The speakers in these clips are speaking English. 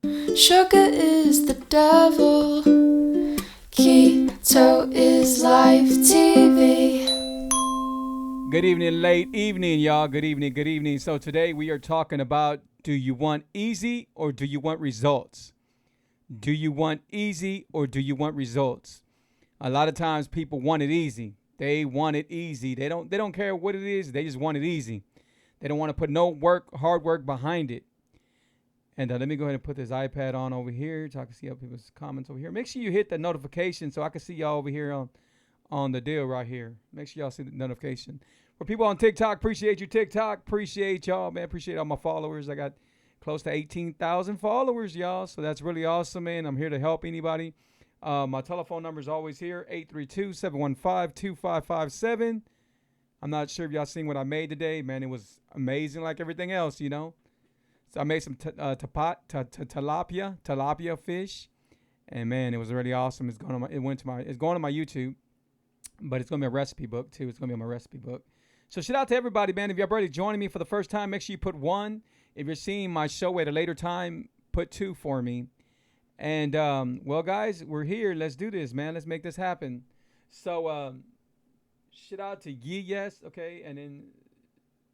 Sugar is the devil. Keto is life TV. Good evening, late evening, y'all. Good evening, good evening. So today we are talking about, do you want easy or do you want results? Do you want easy or do you want results? A lot of times people want it easy. They want it easy. They don't care what it is. They just want it easy. They don't want to put no work, hard work behind it. And let me go ahead and put this iPad on over here so I can see other people's comments over here. Make sure you hit the notification so I can see y'all over here on the deal right here. Make sure y'all see the notification. For people on TikTok, appreciate you, TikTok. Appreciate y'all, man. Appreciate all my followers. I got close to 18,000 followers, y'all. So that's really awesome, man. I'm here to help anybody. My telephone number is always here, 832-715-2557. I'm not sure if y'all seen what I made today. Man, it was amazing like everything else, you know. So I made some tilapia fish, and man, it was really awesome. It's going to my YouTube, but it's gonna be a recipe book too. It's gonna be on my recipe book. So shout out to everybody, man. If you're already joining me for the first time, make sure you put 1. If you're seeing my show at a later time, put 2 for me. And well, guys, we're here. Let's do this, man. Let's make this happen. So shout out to Yes, okay, and then.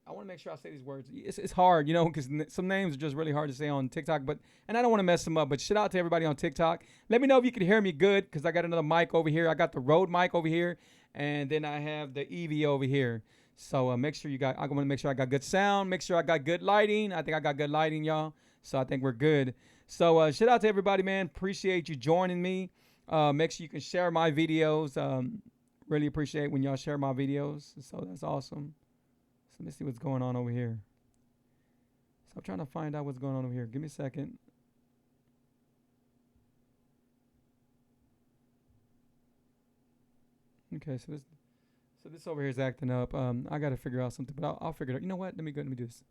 I want to make sure I say these words. It's hard, you know, because some names are just really hard to say on TikTok. And I don't want to mess them up. But shout out to everybody on TikTok. Let me know if you can hear me good, because I got another mic over here. I got the Rode mic over here, and then I have the Evie over here. So make sure I want to make sure I got good sound. Make sure I got good lighting. I think I got good lighting, y'all. So I think we're good. So shout out to everybody, man. Appreciate you joining me. Make sure you can share my videos. Really appreciate when y'all share my videos. So that's awesome. Let me see what's going on over here. So I'm trying to find out what's going on over here. Give me a second. Okay, so this over here is acting up. I got to figure out something, but I'll figure it out. You know what? Let me do this.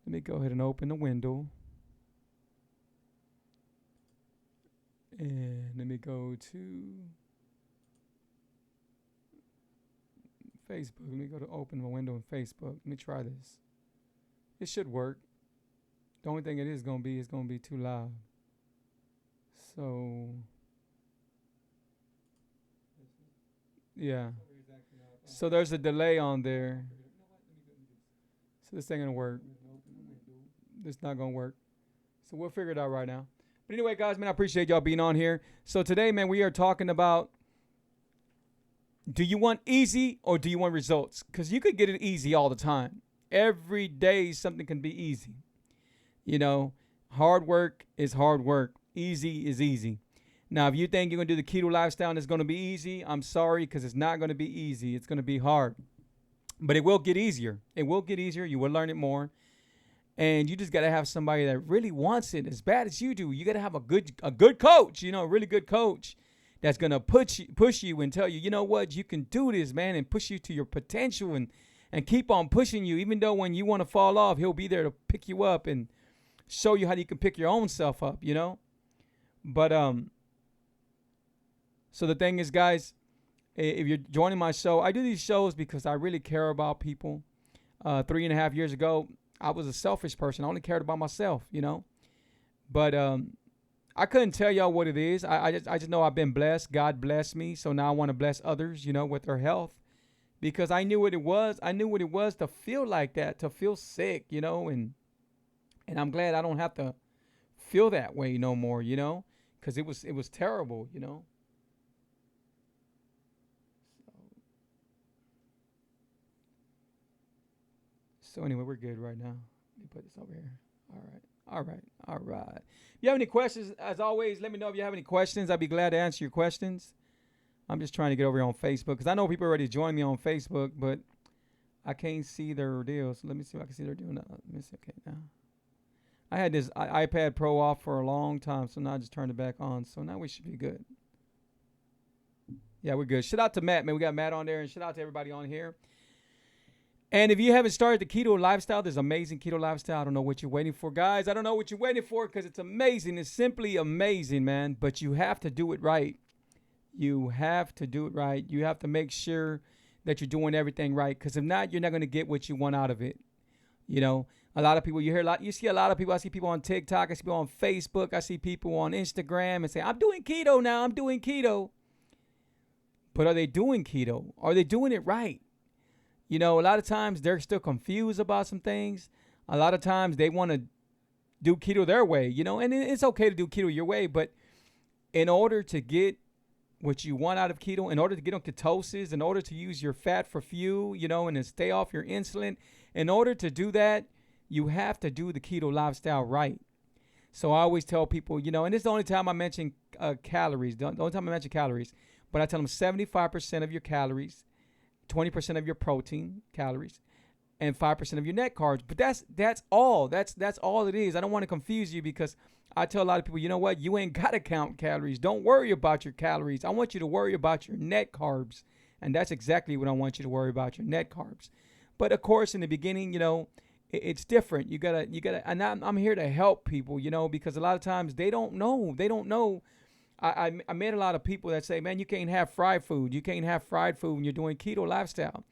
Let me go ahead and open the window. And let me go to Facebook. Let me go to open my window in Facebook. Let me try this. It should work. The only thing it's going to be too loud. So, yeah. So there's a delay on there. So this ain't going to work. This not going to work. So we'll figure it out right now. But anyway, guys, man, I appreciate y'all being on here. So today, man, we are talking about, do you want easy or do you want results? Because you could get it easy all the time. Every day something can be easy. You know, hard work is hard work. Easy is easy. Now, if you think you're going to do the keto lifestyle and it's going to be easy, I'm sorry, because it's not going to be easy. It's going to be hard. But it will get easier. It will get easier. You will learn it more. And you just got to have somebody that really wants it as bad as you do. You got to have a good coach, you know, a really good coach that's going to push you and tell you, you know what, you can do this, man, and push you to your potential and keep on pushing you. Even though when you want to fall off, he'll be there to pick you up and show you how you can pick your own self up, you know. But so the thing is, guys, if you're joining my show, I do these shows because I really care about people. 3.5 years ago, I was a selfish person. I only cared about myself, you know. But I couldn't tell y'all what it is. I just know I've been blessed. God blessed me. So now I want to bless others, you know, with their health, because I knew what it was. I knew what it was to feel like that, to feel sick, you know, and I'm glad I don't have to feel that way no more, you know, because it was terrible, you know. So anyway, we're good right now. Let me put this over here. All right. If you have any questions, as always, let me know if you have any questions. I'd be glad to answer your questions. I'm just trying to get over here on Facebook, because I know people already joined me on Facebook, but I can't see their deals. So let me see if I can see their deal now. Let me see. Okay, now. I had this iPad Pro off for a long time, so now I just turned it back on. So now we should be good. Yeah, we're good. Shout out to Matt, man. We got Matt on there, and shout out to everybody on here. And if you haven't started the keto lifestyle, there's amazing keto lifestyle. I don't know what you're waiting for, guys. I don't know what you're waiting for, because it's amazing. It's simply amazing, man. But you have to do it right. You have to do it right. You have to make sure that you're doing everything right, because if not, you're not going to get what you want out of it. You know, A lot of people, you see a lot of people. I see people on TikTok, I see people on Facebook, I see people on Instagram and say, I'm doing keto now, I'm doing keto. But are they doing keto? Are they doing it right? You know, a lot of times they're still confused about some things. A lot of times they want to do keto their way, you know, and it's okay to do keto your way, but in order to get what you want out of keto, in order to get on ketosis, in order to use your fat for fuel, you know, and to stay off your insulin, in order to do that, you have to do the keto lifestyle right. So I always tell people, you know, and this is the only time I mention calories, the only time I mention calories, but I tell them 75% of your calories, 20% of your protein calories, and 5% of your net carbs. But that's all. That's all it is. I don't want to confuse you because I tell a lot of people, you know what? You ain't got to count calories. Don't worry about your calories. I want you to worry about your net carbs. And that's exactly what I want you to worry about, your net carbs. But of course, in the beginning, you know, it's different. You gotta, and I'm here to help people, you know, because a lot of times they don't know. I met a lot of people that say, man, you can't have fried food. You can't have fried food when you're doing keto lifestyle.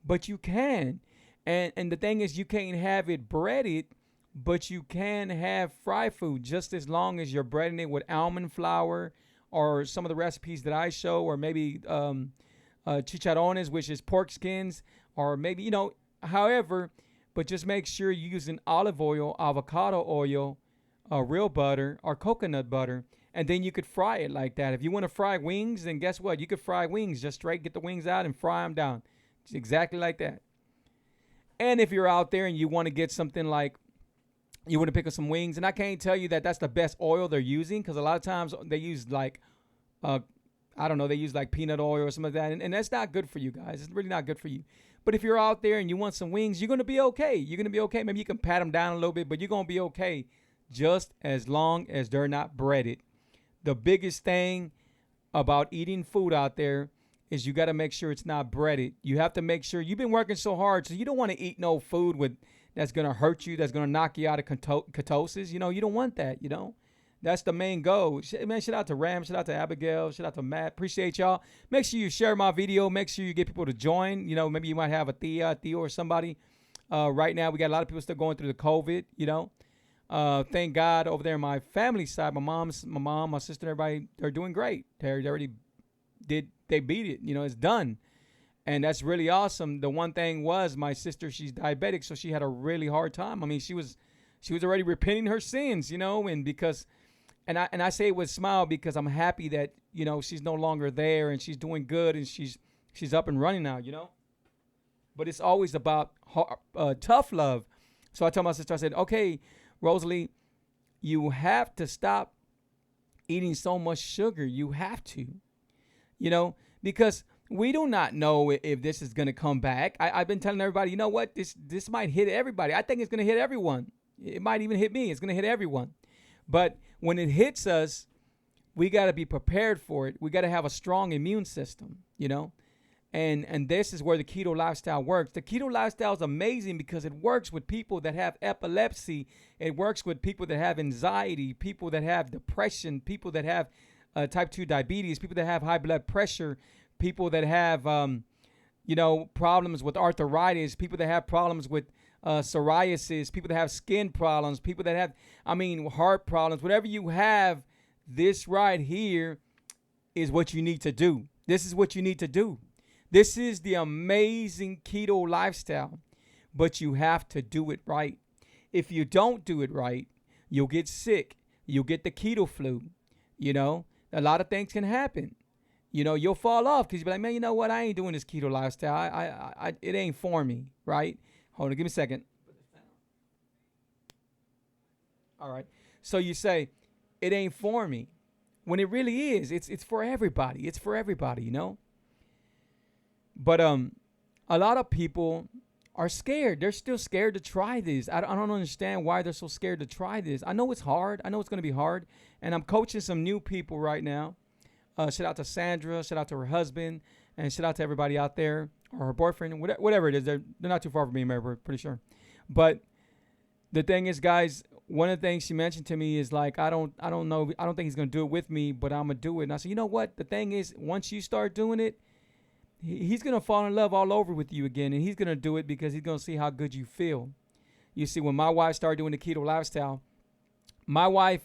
But you can. And the thing is, you can't have it breaded, but you can have fried food just as long as you're breading it with almond flour or some of the recipes that I show, or maybe chicharrones, which is pork skins, or maybe, you know, however, but just make sure you're using olive oil, avocado oil, real butter, or coconut butter, and then you could fry it like that. If you want to fry wings, then guess what? You could fry wings. Just straight get the wings out and fry them down. It's exactly like that. And if you're out there and you want to get something like, you want to pick up some wings, and I can't tell you that that's the best oil they're using, because a lot of times they use like, I don't know, they use like peanut oil or something like that, and that's not good for you guys. It's really not good for you. But if you're out there and you want some wings, you're going to be okay. You're going to be okay. Maybe you can pat them down a little bit, but you're going to be okay just as long as they're not breaded. The biggest thing about eating food out there is you got to make sure it's not breaded. You have to make sure you've been working so hard, so you don't want to eat no food that's going to hurt you, that's going to knock you out of ketosis. You know, you don't want that, you know. That's the main goal. Man, shout out to Ram, shout out to Abigail, shout out to Matt. Appreciate y'all. Make sure you share my video. Make sure you get people to join. You know, maybe you might have a Theo or somebody. Right now, we got a lot of people still going through the COVID, you know. Thank God over there on my family side, my mom, my sister, everybody, they're doing great. They already they beat it. You know, it's done. And that's really awesome. The one thing was my sister, she's diabetic, so she had a really hard time. I mean, she was already repenting her sins, you know, and because, and I say it with a smile because I'm happy that, you know, she's no longer there and she's doing good and she's up and running now, you know. But it's always about tough love. So I told my sister, I said, okay, Rosalie, you have to stop eating so much sugar. You have to, you know, because we do not know if this is going to come back. I've been telling everybody, you know what, this might hit everybody. I think it's going to hit everyone. It might even hit me. It's going to hit everyone. But when it hits us, we got to be prepared for it. We got to have a strong immune system, you know. And this is where the keto lifestyle works. The keto lifestyle is amazing because it works with people that have epilepsy. It works with people that have anxiety, people that have depression, people that have type 2 diabetes, people that have high blood pressure, people that have, you know, problems with arthritis, people that have problems with psoriasis, people that have skin problems, people that have, heart problems. Whatever you have, this right here is what you need to do. This is what you need to do. This is the amazing keto lifestyle, but you have to do it right. If you don't do it right, you'll get sick. You'll get the keto flu. You know, a lot of things can happen. You know, you'll fall off because you'll be like, man, you know what? I ain't doing this keto lifestyle. I it ain't for me, right? Hold on, give me a second. All right. So you say, it ain't for me. When it really is. It's for everybody. It's for everybody, you know? But a lot of people are scared. They're still scared to try this. I don't understand why they're so scared to try this. I know it's hard. I know it's going to be hard. And I'm coaching some new people right now. Shout out to Sandra. Shout out to her husband. And shout out to everybody out there. Or her boyfriend. Whatever it is. They're not too far from me, I'm pretty sure. But the thing is, guys, one of the things she mentioned to me is like, I don't know. I don't think he's going to do it with me, but I'm going to do it. And I said, you know what? The thing is, once you start doing it, he's going to fall in love all over with you again, and he's going to do it because he's going to see how good you feel. You see, when my wife started doing the keto lifestyle, my wife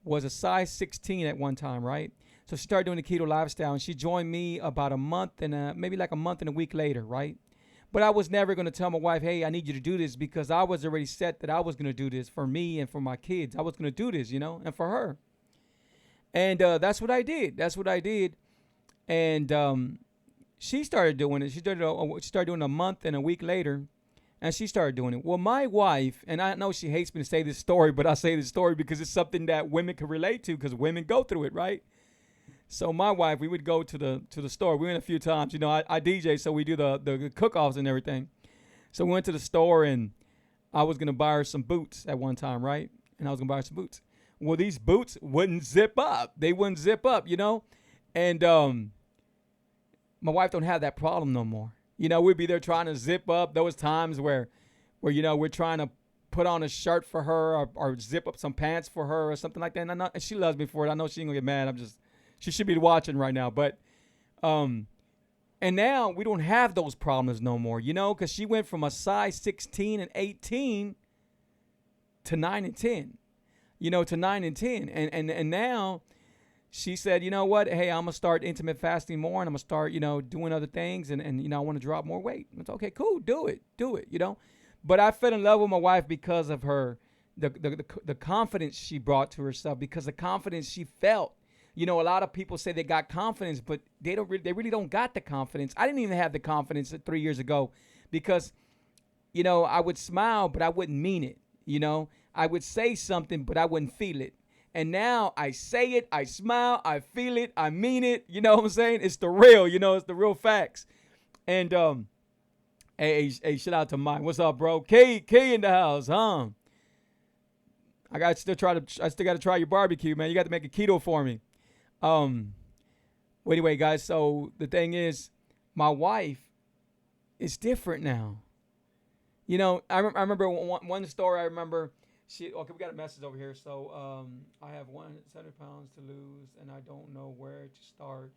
was a size 16 at one time, right? So she started doing the keto lifestyle, and she joined me about a month and maybe like a month and a week later, right? But I was never going to tell my wife, hey, I need you to do this, because I was already set that I was going to do this for me and for my kids. I was going to do this, and for her. And that's what I did. That's what I did. And she started doing it. She started doing it a month and a week later, and she started doing it. Well, my wife, and I know she hates me to say this story, but I say this story because it's something that women can relate to, because women go through it, right? So my wife, we would go to the store. We went a few times. I DJ, so we do the cook-offs and everything. So we went to the store, and I was going to buy her some boots at one time, right? And I was going to buy her some boots. Well, these boots wouldn't zip up. They wouldn't zip up, And my wife don't have that problem no more. We'd be there trying to zip up. There was times where we're trying to put on a shirt for her or zip up some pants for her or something like that. And she loves me for it. I know she ain't going to get mad. She should be watching right now. But, and now we don't have those problems no more, because she went from a size 16 and 18 to 9 and 10, to 9 and 10. And now she said, you know what? Hey, I'm going to start intermittent fasting more, and I'm going to start, doing other things. And I want to drop more weight. It's okay, cool. Do it. But I fell in love with my wife because of her, the confidence she brought to herself, because the confidence she felt. A lot of people say they got confidence, but they really don't got the confidence. I didn't even have the confidence 3 years ago because, I would smile, but I wouldn't mean it. I would say something, but I wouldn't feel it. And now I say it, I smile, I feel it, I mean it. You know what I'm saying? It's the real, it's the real facts. And, hey, shout out to Mike. What's up, bro? K in the house, huh? I still got to try your barbecue, man. You got to make a keto for me. Well, anyway, guys, so the thing is, my wife is different now. I remember one story. I remember we got a message over here. So I have 170 pounds to lose, and I don't know where to start.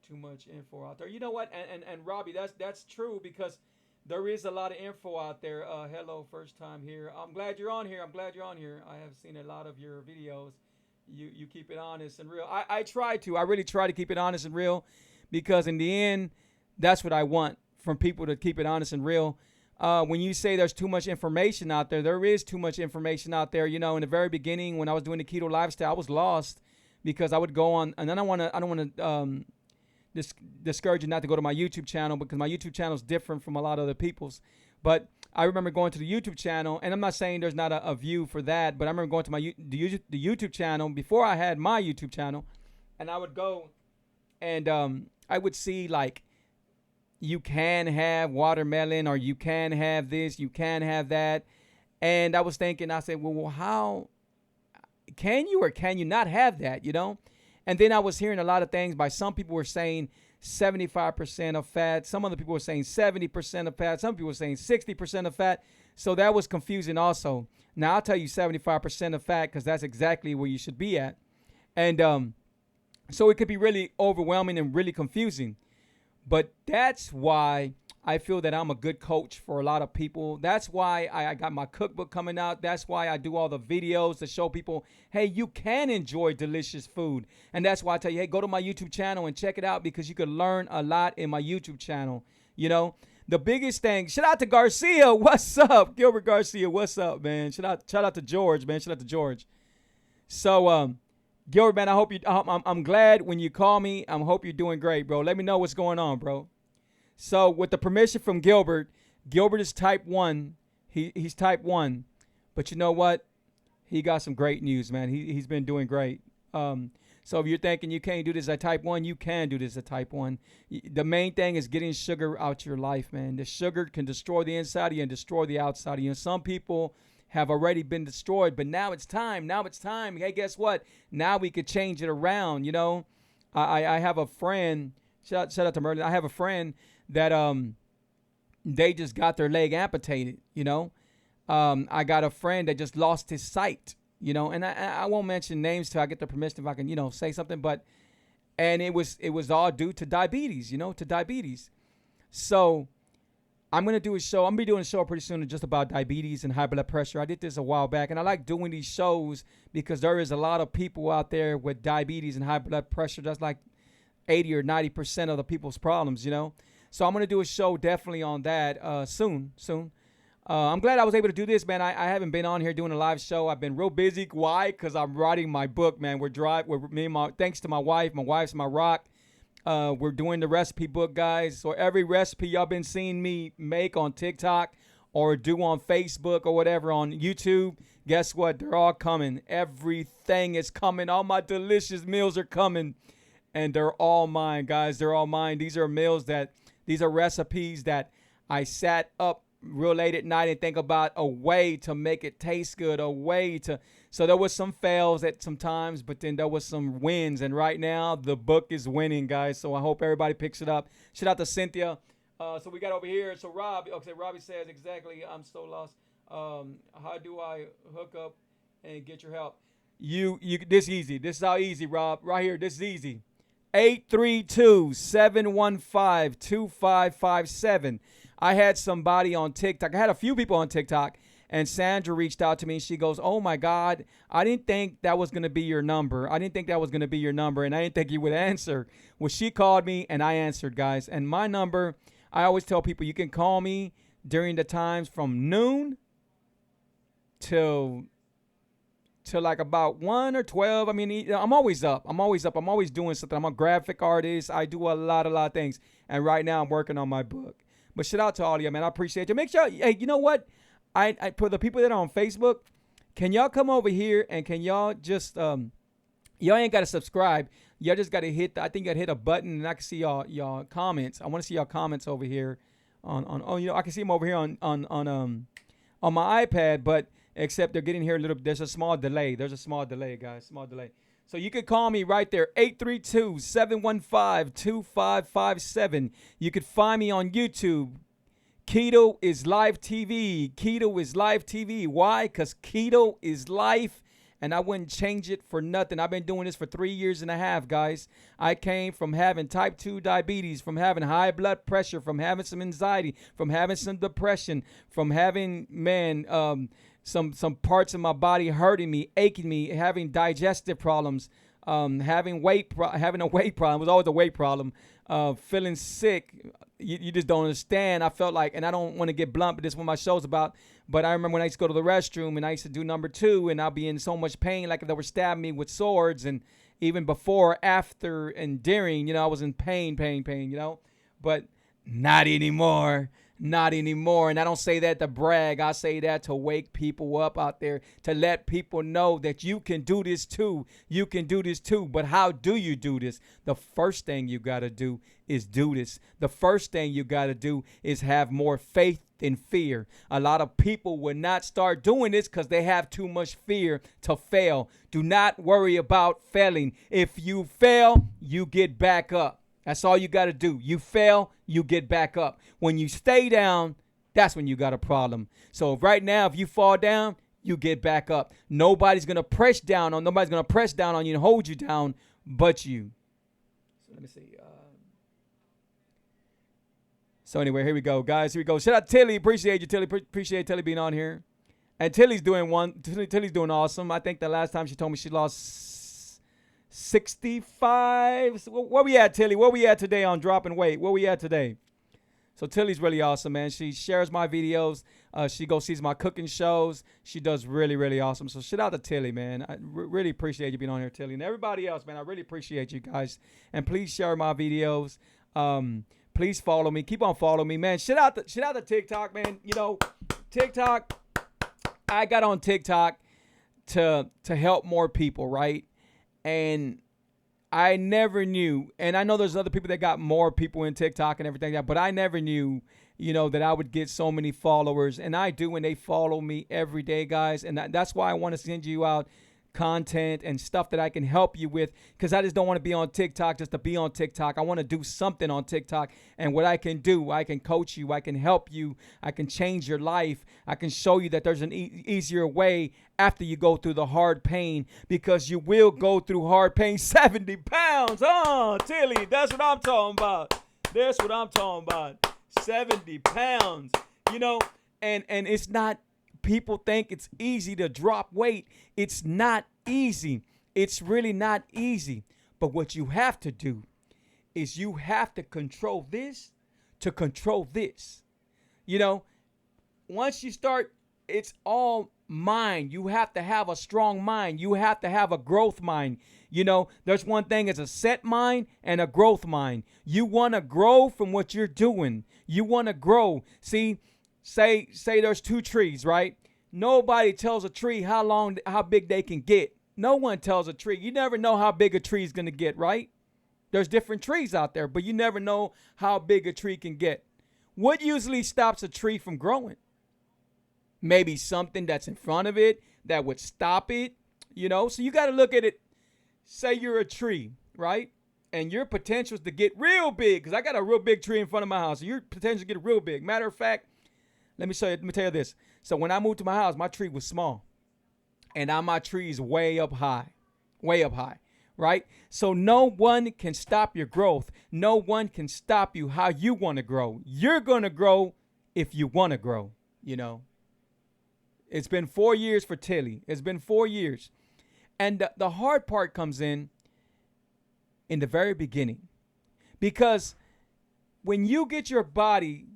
Too much info out there. You know what? And Robbie, that's true, because there is a lot of info out there. Hello, first time here. I'm glad you're on here. I have seen a lot of your videos. You keep it honest and real. I really try to keep it honest and real, because in the end, that's what I want from people, to keep it honest and real. When you say there's too much information out there is too much information out there. In the very beginning, when I was doing the keto lifestyle, I was lost, because I would go on, and I don't want to discourage you not to go to my YouTube channel, because my YouTube channel is different from a lot of other people's. But I remember going to the YouTube channel, and I'm not saying there's not a view for that, but I remember going to the YouTube channel before I had my YouTube channel, and I would go, and I would see, like, you can have watermelon, or you can have this, you can have that. And I was thinking, I said, well, how can you or can you not have that, And then I was hearing a lot of things by some people were saying 75% of fat. Some other people were saying 70% of fat. Some people were saying 60% of fat. So that was confusing also. Now, I'll tell you 75% of fat, because that's exactly where you should be at. And so it could be really overwhelming and really confusing. But that's why I feel that I'm a good coach for a lot of people. That's why I got my cookbook coming out. That's why I do all the videos to show people, hey, you can enjoy delicious food. And that's why I tell you, hey, go to my YouTube channel and check it out, because you can learn a lot in my YouTube channel. The biggest thing, shout out to Garcia. What's up? Gilbert Garcia, what's up, man? Shout out to George, man. Shout out to George. So, Gilbert, man, I'm glad when you call me. I hope you're doing great, bro. Let me know what's going on, bro. So with the permission from Gilbert is type 1. He's type 1. But you know what? He got some great news, man. He's been doing great. So if you're thinking you can't do this at type 1, you can do this at type 1. The main thing is getting sugar out your life, man. The sugar can destroy the inside of you and destroy the outside of you. And some people have already been destroyed, but now it's time. Hey, guess what? Now we could change it around, I have a friend, shout out to Merlin. I have a friend that they just got their leg amputated, I got a friend that just lost his sight, and I won't mention names till I get the permission if I can, say something, and it was all due to diabetes, to diabetes. So I'm gonna do a show. I'm gonna be doing a show pretty soon just about diabetes and high blood pressure. I did this a while back, and I like doing these shows because there is a lot of people out there with diabetes and high blood pressure. That's like 80 or 90% of the people's problems, you know. So I'm gonna do a show definitely on that soon. I'm glad I was able to do this, man. I haven't been on here doing a live show. I've been real busy. Why? Because I'm writing my book, man. Thanks to my wife. My wife's my rock. We're doing the recipe book, guys. So every recipe y'all been seeing me make on TikTok or do on Facebook or whatever on YouTube, guess what? They're all coming. Everything is coming. All my delicious meals are coming. And they're all mine, guys. They're all mine. These are recipes that I sat up real late at night and think about a way to make it taste good, so there was some fails at some times, but then there was some wins, and right now the book is winning, guys. So I hope everybody picks it up. Shout out to Cynthia. So we got over here. So Robbie says exactly. I'm so lost. How do I hook up and get your help? This easy. This is how easy, Rob. Right here. This is easy. 832-715-2557. I had somebody on TikTok. I had a few people on TikTok, and Sandra reached out to me. She goes, "Oh my God, I didn't think that was going to be your number. And I didn't think you would answer." Well, she called me, and I answered, guys. And my number, I always tell people, you can call me during the times from noon till like about 1 or 12. I mean, I'm always up. I'm always doing something. I'm a graphic artist. I do a lot of things. And right now I'm working on my book. But shout out to all of you, man. I appreciate you. Make sure, hey, you know what? I for the people that are on Facebook, can y'all come over here and can y'all just y'all ain't got to subscribe. Y'all just got to hit I think you got to hit a button and I can see y'all comments. I want to see y'all comments over here on I can see them over here on my iPad, but except they're getting here there's a small delay. There's a small delay, guys. Small delay. So you can call me right there, 832-715-2557. You could find me on YouTube. Keto is Life TV. Keto is Life TV. Why? Because keto is life, and I wouldn't change it for nothing. I've been doing this for 3 years and a half, guys. I came from having type 2 diabetes, from having high blood pressure, from having some anxiety, from having some depression, from having, some parts of my body hurting me, aching me, having digestive problems, having a weight problem. It was always a weight problem. Feeling sick. You just don't understand. I felt like, and I don't want to get blunt, but this is what my show's about. But I remember when I used to go to the restroom and I used to do number 2 and I'll be in so much pain, like they were stabbing me with swords. And even before, after, and during, I was in pain, but not anymore. Not anymore. And I don't say that to brag. I say that to wake people up out there, to let people know that you can do this too. You can do this too. But how do you do this? The first thing you got to do is do this. The first thing you got to do is have more faith than fear. A lot of people will not start doing this because they have too much fear to fail. Do not worry about failing. If you fail, you get back up. That's all you got to do. You fail, you get back up. When you stay down, that's when you got a problem. So right now, if you fall down, you get back up. Nobody's going to press down on you and hold you down but you. So let me see. So anyway, here we go, guys. Here we go. Shout out Tilly. Appreciate you, Tilly. Appreciate Tilly being on here. And Tilly's doing awesome. I think the last time she told me she lost 65. So where we at, Tilly? Where we at today on dropping weight? Where we at today? So Tilly's really awesome, man. She shares my videos. She goes sees my cooking shows. She does really, really awesome. So shout out to Tilly, man. I really appreciate you being on here, Tilly. And everybody else, man, I really appreciate you guys. And please share my videos. Please follow me. Keep on following me, man. Shout out to TikTok, man. TikTok. I got on TikTok to help more people, right? And I never knew, and I know there's other people that got more people in TikTok and everything like that, but I never knew, that I would get so many followers. And I do, and they follow me every day, guys. And that's why I want to send you out content and stuff that I can help you with, because I just don't want to be on TikTok just to be on TikTok. I want to do something on TikTok, and what I can do, I can coach you, I can help you, I can change your life, I can show you that there's an easier way after you go through the hard pain, because you will go through hard pain. 70 pounds, Tilly, that's what I'm talking about. 70 pounds, you know, and it's not, people think it's easy to drop weight. It's not easy. It's really not easy. But what you have to do is you have to control this to control this. You know, once you start, it's all mind. You have to have a strong mind. You have to have a growth mind. You know, there's one thing as a set mind and a growth mind. You want to grow from what you're doing. You want to grow. See, say there's two trees, right? Nobody tells a tree how big they can get. No one tells a tree. You never know how big a tree is going to get, right? There's different trees out there, but you never know how big a tree can get. What usually stops a tree from growing? Maybe something that's in front of it that would stop it, you know? So you got to look at it. Say you're a tree, right? And your potential is to get real big, because I got a real big tree in front of my house. So your potential to get real big. Matter of fact, let me tell you this. So when I moved to my house, my tree was small. And now my tree is way up high, right? So no one can stop your growth. No one can stop you how you want to grow. You're going to grow if you want to grow, you know. It's been 4 years for Tilly. It's been 4 years. And the hard part comes in the very beginning. Because when you get your body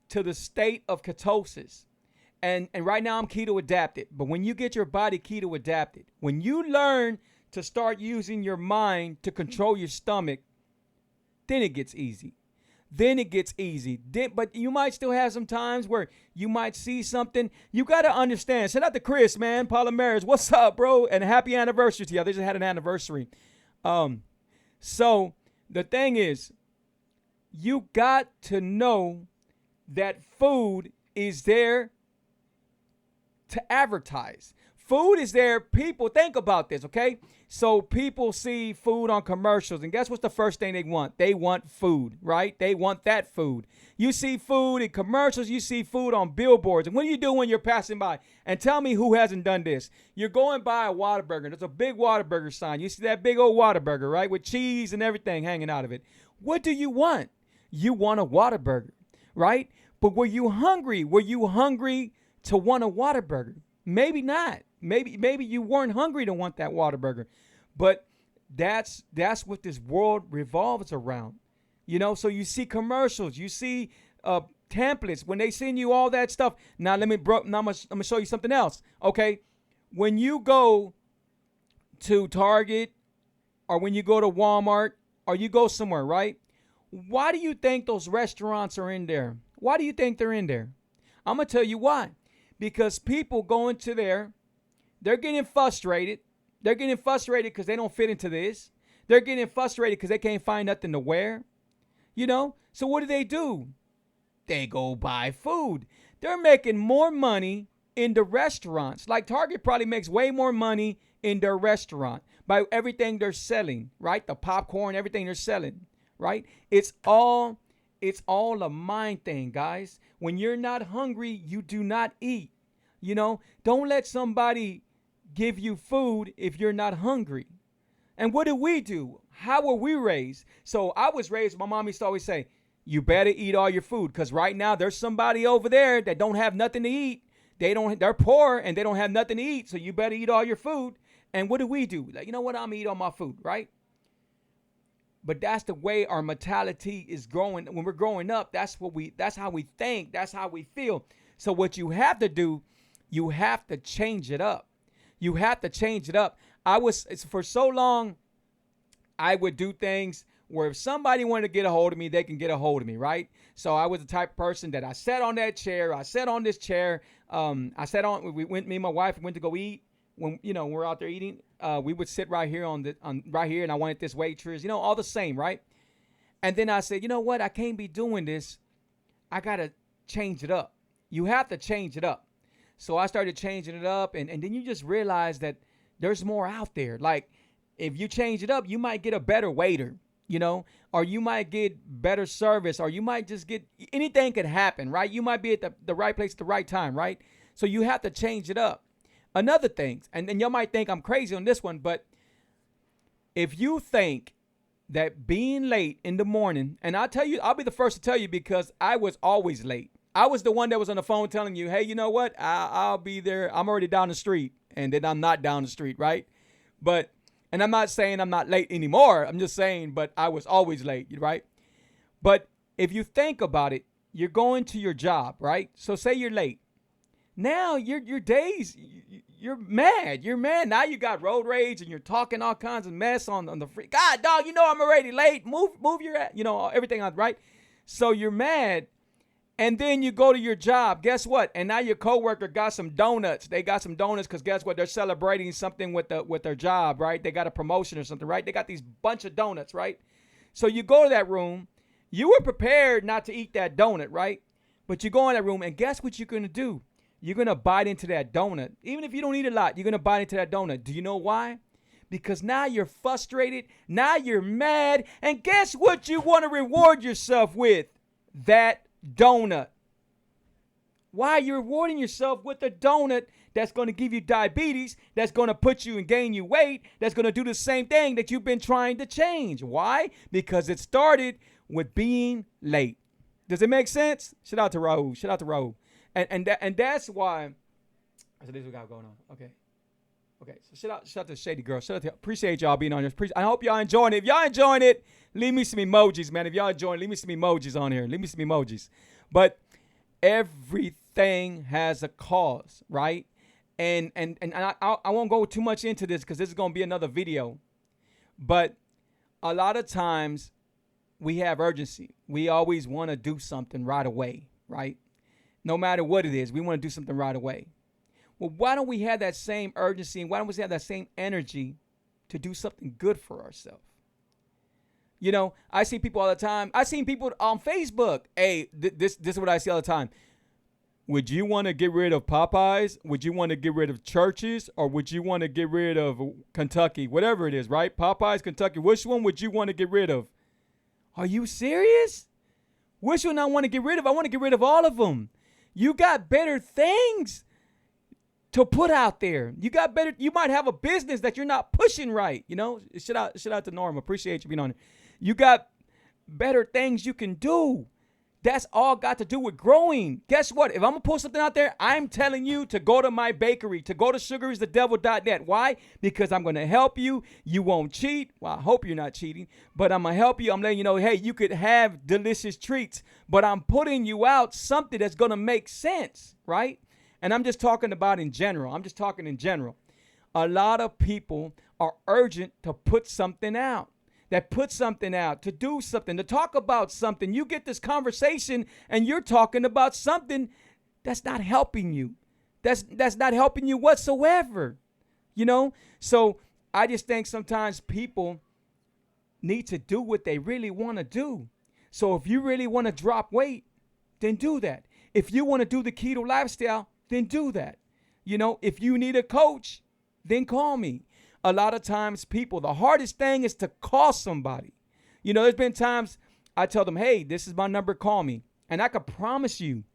to the state of ketosis, and right now I'm keto adapted, but when you get your body keto adapted, when you learn to start using your mind to control your stomach, then it gets easy. But you might still have some times where you might see something. You got to understand. Shout out to Chris, man. Palomares. What's up, bro? And happy anniversary to you. They just had an anniversary. So the thing is, you got to know that food is there to advertise. Food is there. People, think about this, okay? So people see food on commercials, and guess what's the first thing they want? They want food, right? They want that food. You see food in commercials. You see food on billboards. And what do you do when you're passing by? And tell me who hasn't done this. You're going by a Whataburger. There's a big Whataburger sign. You see that big old Whataburger, right? With cheese and everything hanging out of it. What do you want? You want a Whataburger, right? But were you hungry? Were you hungry to want a Whataburger? Maybe not. Maybe you weren't hungry to want that Whataburger. But that's what this world revolves around. You know, so you see commercials, you see templates when they send you all that stuff. Now I'm gonna show you something else. Okay, when you go to Target or when you go to Walmart or you go somewhere, right? Why do you think those restaurants are in there? Why do you think they're in there? I'm gonna tell you why. Because people go into there, they're getting frustrated. They're getting frustrated because they don't fit into this. They're getting frustrated because they can't find nothing to wear. You know? So what do? They go buy food. They're making more money in the restaurants. Like Target probably makes way more money in their restaurant by everything they're selling, right? The popcorn, everything they're selling, right? It's all a mind thing, guys. When you're not hungry, you do not eat. You know, don't let somebody give you food if you're not hungry. And what do? How were we raised? So I was raised, my mom used to always say, you better eat all your food, because right now there's somebody over there that don't have nothing to eat. They're poor and they don't have nothing to eat, so you better eat all your food. And what do? Like, you know what? I'm gonna eat all my food, right? But that's the way our mentality is growing. When we're growing up, that's how we think, that's how we feel. So what you have to do, you have to change it up. You have to change it up. For so long, I would do things where if somebody wanted to get a hold of me, they can get a hold of me, right? So I was the type of person that I sat on that chair. I sat on this chair. Me and my wife went to go eat. When we're out there eating, we would sit right here right here, and I wanted this waitress, all the same, right? And then I said, you know what? I can't be doing this. I gotta change it up. You have to change it up. So I started changing it up, and then you just realize that there's more out there. Like, if you change it up, you might get a better waiter, or you might get better service, or you might just get, anything could happen, right? You might be at the right place at the right time, right? So you have to change it up. Another thing, and y'all might think I'm crazy on this one, but if you think that being late in the morning, and I'll tell you, I'll be the first to tell you because I was always late. I was the one that was on the phone telling you, hey, you know what? I'll be there. I'm already down the street. And then I'm not down the street, right? But, and I'm not saying I'm not late anymore. I'm just saying, but I was always late, right? But if you think about it, you're going to your job, right? So say you're late. Now your days, you're mad. You're mad. Now you got road rage and you're talking all kinds of mess on the free. God, dog, you know I'm already late. Move your, everything on, right? So you're mad. And then you go to your job. Guess what? And now your coworker got some donuts. They got some donuts because guess what? They're celebrating something with their job, right? They got a promotion or something, right? They got these bunch of donuts, right? So you go to that room. You were prepared not to eat that donut, right? But you go in that room and guess what you're going to do? You're going to bite into that donut. Even if you don't eat a lot, you're going to bite into that donut. Do you know why? Because now you're frustrated. Now you're mad. And guess what you want to reward yourself with? That donut. Why? You're rewarding yourself with a donut that's going to give you diabetes, that's going to put you and gain you weight, that's going to do the same thing that you've been trying to change. Why? Because it started with being late. Does it make sense? Shout out to Raul. Shout out to Raul. And that's why. So this is what we got going on. Okay. So shout out to Shady Girl. Appreciate y'all being on here. I hope y'all enjoying it. If y'all enjoying it, leave me some emojis, man. If y'all enjoying, leave me some emojis on here. Leave me some emojis. But everything has a cause, right? And I won't go too much into this because this is going to be another video. But a lot of times we have urgency. We always want to do something right away, right? No matter what it is, we want to do something right away. Well, why don't we have that same urgency and why don't we have that same energy to do something good for ourselves? You know, I see people all the time. I seen people on Facebook. Hey, this is what I see all the time. Would you want to get rid of Popeyes? Would you want to get rid of churches? Or would you want to get rid of Kentucky? Whatever it is, right? Popeyes, Kentucky. Which one would you want to get rid of? Are you serious? Which one I want to get rid of? I want to get rid of all of them. You got better things to put out there. You might have a business that you're not pushing right. You know, shout out to Norm. Appreciate you being on it. You got better things you can do. That's all got to do with growing. Guess what? If I'm going to put something out there, I'm telling you to go to my bakery, to go to sugaristhedevil.net. Why? Because I'm going to help you. You won't cheat. Well, I hope you're not cheating, but I'm going to help you. I'm letting you know, hey, you could have delicious treats, but I'm putting you out something that's going to make sense, right? And I'm just talking about in general. I'm just talking in general. A lot of people are urgent to put something out. That put something out, to do something, to talk about something. You get this conversation and you're talking about something that's not helping you. That's not helping you whatsoever. You know? So I just think sometimes people need to do what they really want to do. So if you really want to drop weight, then do that. If you want to do the keto lifestyle, then do that. You know, if you need a coach, then call me. A lot of times people, the hardest thing is to call somebody. You know, there's been times I tell them, hey, this is my number, call me. And I can promise you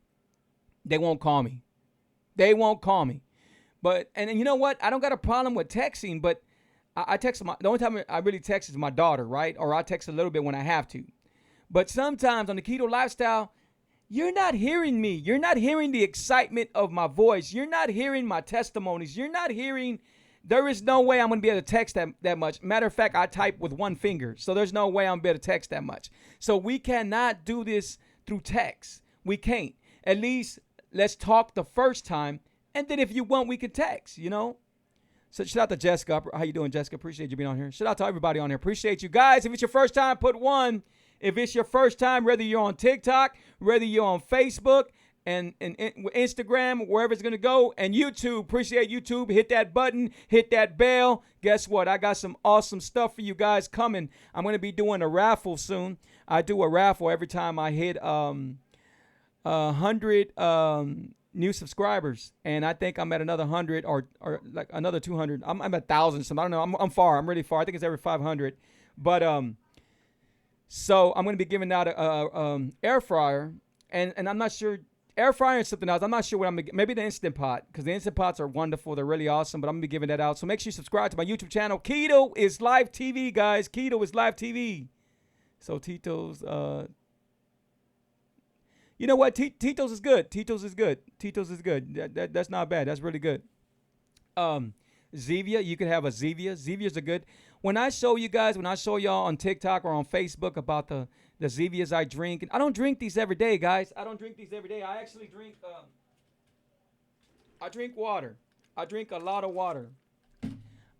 they won't call me. They won't call me. But, and you know what? I don't got a problem with texting, but I text the only time I really text is my daughter, right? Or I text a little bit when I have to. But sometimes on the keto lifestyle, you're not hearing me. You're not hearing the excitement of my voice. You're not hearing my testimonies. You're not hearing. There is no way I'm going to be able to text that much. Matter of fact, I type with one finger. So there's no way I'm going to be able to text that much. So we cannot do this through text. We can't. At least let's talk the first time. And then if you want, we can text, you know. So shout out to Jessica. How you doing, Jessica? Appreciate you being on here. Shout out to everybody on here. Appreciate you guys. If it's your first time, put 1. If it's your first time, whether you're on TikTok, whether you're on Facebook, and Instagram, wherever it's going to go, and YouTube. Appreciate YouTube. Hit that button. Hit that bell. Guess what? I got some awesome stuff for you guys coming. I'm going to be doing a raffle soon. I do a raffle every time I hit 100 new subscribers, and I think I'm at another 100 or like another 200. I'm at 1,000. So I don't know. I'm far. I'm really far. I think it's every 500. But so I'm going to be giving out a air fryer, and I'm not sure. Air fryer and something else. I'm not sure what I'm gonna get. Maybe the Instant Pot, because the Instant Pots are wonderful. They're really awesome, but I'm gonna be giving that out. So make sure you subscribe to my YouTube channel. Keto is Life TV, guys. Keto is Life TV. So Tito's, you know what? Tito's is good. Tito's is good. Tito's is good. That's not bad. That's really good. Zevia, you could have a Zevia. Zevias are good. When I show you guys, when I show y'all on TikTok or on Facebook about the Zevias I drink, and I don't drink these every day, guys. I don't drink these every day. I actually drink, I drink water. I drink a lot of water.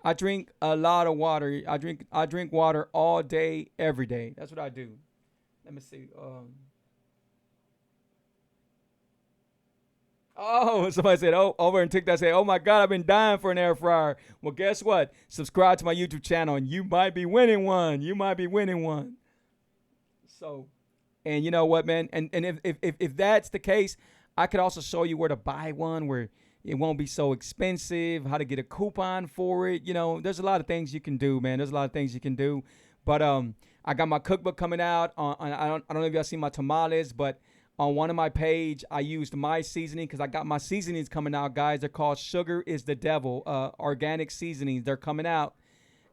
I drink a lot of water. I drink water all day, every day. That's what I do. Let me see. Oh, somebody said, oh, over in TikTok, say, oh my God, I've been dying for an air fryer. Well, guess what? Subscribe to my YouTube channel and you might be winning one. You might be winning one. So, and you know what, man? And if that's the case, I could also show you where to buy one where it won't be so expensive, how to get a coupon for it. You know, there's a lot of things you can do, man. There's a lot of things you can do. But I got my cookbook coming out. I don't know if y'all see my tamales, but on one of my page, I used my seasoning because I got my seasonings coming out, guys. They're called Sugar is the Devil, organic seasonings. They're coming out.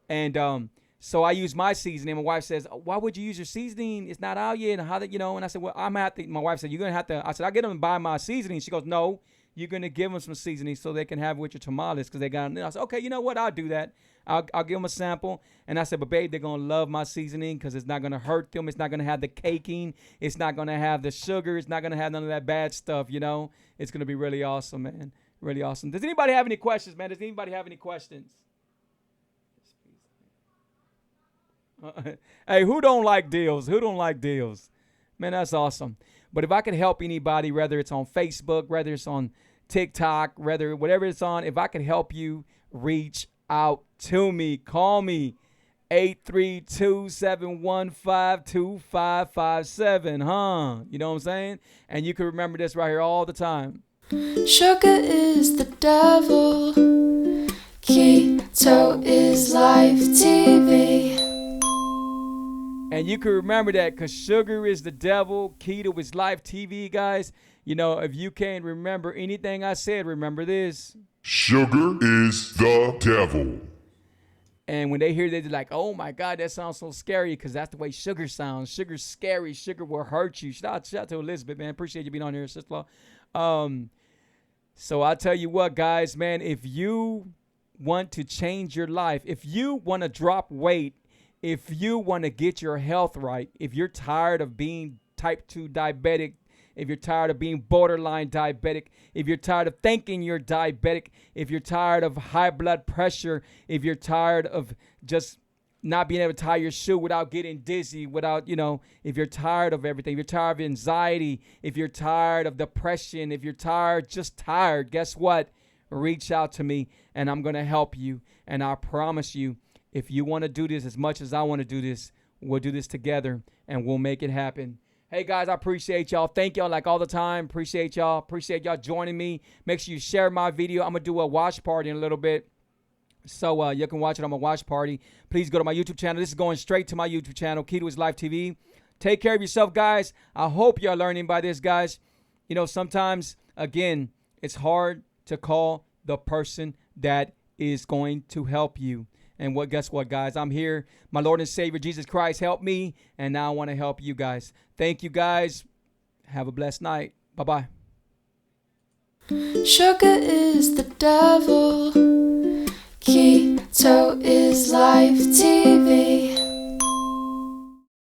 And so I use my seasoning. My wife says, why would you use your seasoning? It's not out yet. And how that, you know, and I said, well, I'm at the, my wife said, you're going to have to, I said, I'll get them to buy my seasoning. She goes, no, you're going to give them some seasoning so they can have it with your tamales because they got it. I said, okay, you know what? I'll do that. I'll give them a sample. And I said, but babe, they're going to love my seasoning because it's not going to hurt them. It's not going to have the caking. It's not going to have the sugar. It's not going to have none of that bad stuff, you know. It's going to be really awesome, man. Really awesome. Does anybody have any questions, man? Does anybody have any questions? Hey, who don't like deals? Who don't like deals? Man, that's awesome. But if I could help anybody, whether it's on Facebook, whether it's on TikTok, whatever it's on, if I could help you, reach out to me. Call me 832-715-2557, huh? You know what I'm saying? And you can remember this right here all the time. Sugar is the devil. Keto is Life TV. And you can remember that because sugar is the devil. Keto is Life TV, guys. You know, if you can't remember anything I said, remember this. Sugar is the devil. And when they hear that, they're like, oh, my God, that sounds so scary because that's the way sugar sounds. Sugar's scary. Sugar will hurt you. Shout out to Elizabeth, man. Appreciate you being on here, sister-in-law. So I'll tell you what, guys, man, if you want to change your life, if you want to drop weight, if you want to get your health right, if you're tired of being type 2 diabetic, if you're tired of being borderline diabetic, if you're tired of thinking you're diabetic, if you're tired of high blood pressure, if you're tired of just not being able to tie your shoe without getting dizzy, without, you know, if you're tired of everything, if you're tired of anxiety, if you're tired of depression, if you're tired, just tired, guess what? Reach out to me and I'm going to help you. And I promise you, if you want to do this as much as I want to do this, we'll do this together and we'll make it happen. Hey, guys, I appreciate y'all. Thank y'all like all the time. Appreciate y'all. Appreciate y'all joining me. Make sure you share my video. I'm going to do a watch party in a little bit. So you can watch it on my watch party. Please go to my YouTube channel. This is going straight to my YouTube channel, Keto is Life TV. Take care of yourself, guys. I hope you're learning by this, guys. You know, sometimes, again, it's hard to call the person that is going to help you. And guess what, guys? I'm here. My Lord and Savior, Jesus Christ, helped me. And now I want to help you guys. Thank you, guys. Have a blessed night. Bye-bye. Sugar is the devil. Keto is Life TV.